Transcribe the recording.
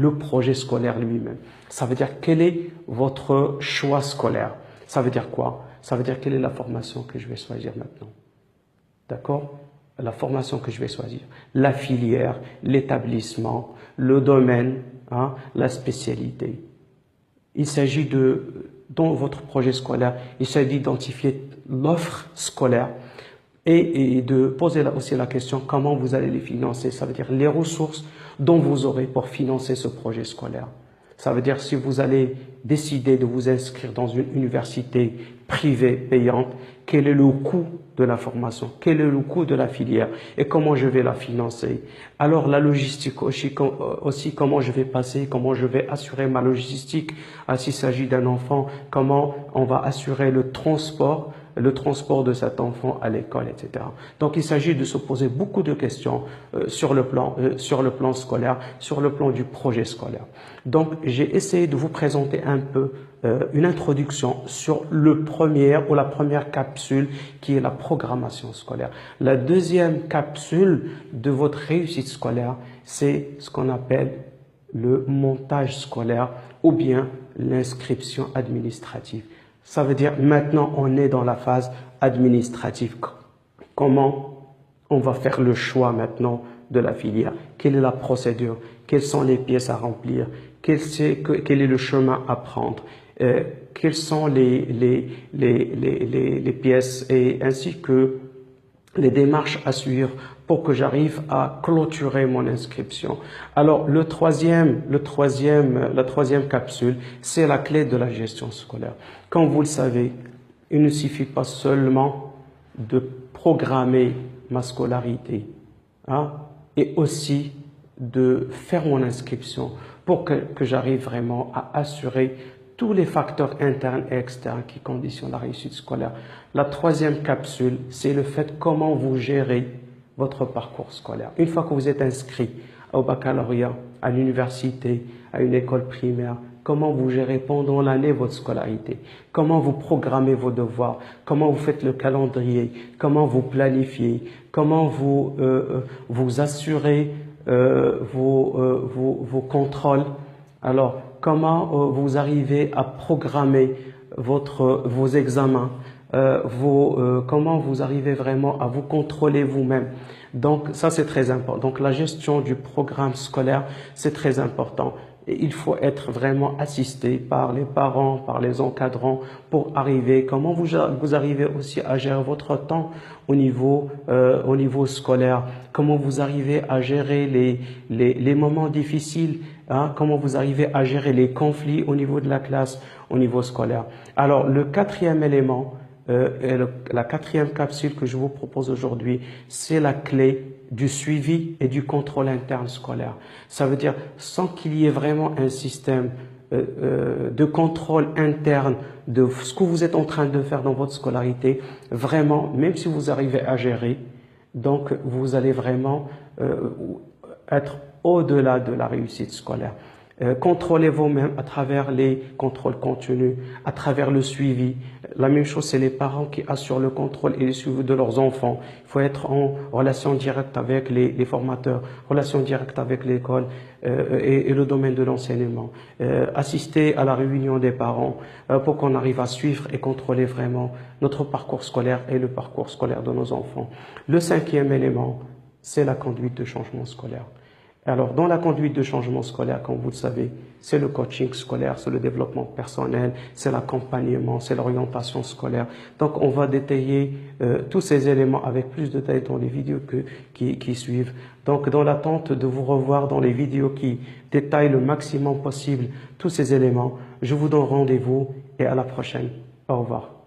le projet scolaire lui-même. Ça veut dire quel est votre choix scolaire. Ça veut dire quoi? Ça veut dire quelle est la formation que je vais choisir maintenant. D'accord? La formation que je vais choisir. La filière, l'établissement, le domaine, hein, la spécialité. Il s'agit dans votre projet scolaire, il s'agit d'identifier l'offre scolaire et de poser aussi la question comment vous allez les financer. Ça veut dire les ressources dont vous aurez pour financer ce projet scolaire. Ça veut dire si vous allez décider de vous inscrire dans une université privée payante, quel est le coût de la formation, quel est le coût de la filière et comment je vais la financer. Alors la logistique aussi comment je vais passer, comment je vais assurer ma logistique s'il s'agit d'un enfant, comment on va assurer le transport de cet enfant à l'école, etc. Donc il s'agit de se poser beaucoup de questions sur le plan scolaire, sur le plan du projet scolaire. Donc j'ai essayé de vous présenter un peu une introduction sur la première capsule qui est la programmation scolaire. La deuxième capsule de votre réussite scolaire, c'est ce qu'on appelle le montage scolaire ou bien l'inscription administrative. Ça veut dire maintenant on est dans la phase administrative. Comment on va faire le choix maintenant de la filière? Quelle est la procédure? Quelles sont les pièces à remplir? Quel est le chemin à prendre? Quelles sont les pièces et ainsi que les démarches à suivre pour que j'arrive à clôturer mon inscription. Alors la troisième capsule, c'est la clé de la gestion scolaire. Comme vous le savez, il ne suffit pas seulement de programmer ma scolarité, hein, et aussi de faire mon inscription pour que j'arrive vraiment à assurer tous les facteurs internes et externes qui conditionnent la réussite scolaire. La troisième capsule, c'est le fait comment vous gérez votre parcours scolaire. Une fois que vous êtes inscrit au baccalauréat, à l'université, à une école primaire, comment vous gérez pendant l'année votre scolarité, comment vous programmez vos devoirs, comment vous faites le calendrier, comment vous planifiez, comment vous assurez vos contrôles. Alors, comment vous arrivez à programmer vos examens, comment vous arrivez vraiment à vous contrôler vous-même. Donc, ça, c'est très important. Donc, la gestion du programme scolaire, c'est très important. Et il faut être vraiment assisté par les parents, par les encadrants pour arriver. Comment vous arrivez aussi à gérer votre temps au niveau scolaire. Comment vous arrivez à gérer les moments difficiles. Hein, comment vous arrivez à gérer les conflits au niveau de la classe, au niveau scolaire. Alors, le quatrième élément, la quatrième capsule que je vous propose aujourd'hui, c'est la clé du suivi et du contrôle interne scolaire. Ça veut dire, sans qu'il y ait vraiment un système de contrôle interne de ce que vous êtes en train de faire dans votre scolarité, vraiment, même si vous arrivez à gérer, donc vous allez vraiment être au-delà de la réussite scolaire. Contrôlez vous-même à travers les contrôles continus, à travers le suivi. La même chose, c'est les parents qui assurent le contrôle et le suivi de leurs enfants. Il faut être en relation directe avec les formateurs, relation directe avec l'école et le domaine de l'enseignement. Assister à la réunion des parents pour qu'on arrive à suivre et contrôler vraiment notre parcours scolaire et le parcours scolaire de nos enfants. Le cinquième élément, c'est la conduite de changement scolaire. Alors, dans la conduite de changement scolaire, comme vous le savez, c'est le coaching scolaire, c'est le développement personnel, c'est l'accompagnement, c'est l'orientation scolaire. Donc, on va détailler tous ces éléments avec plus de détails dans les vidéos qui suivent. Donc, dans l'attente de vous revoir dans les vidéos qui détaillent le maximum possible tous ces éléments, je vous donne rendez-vous et à la prochaine. Au revoir.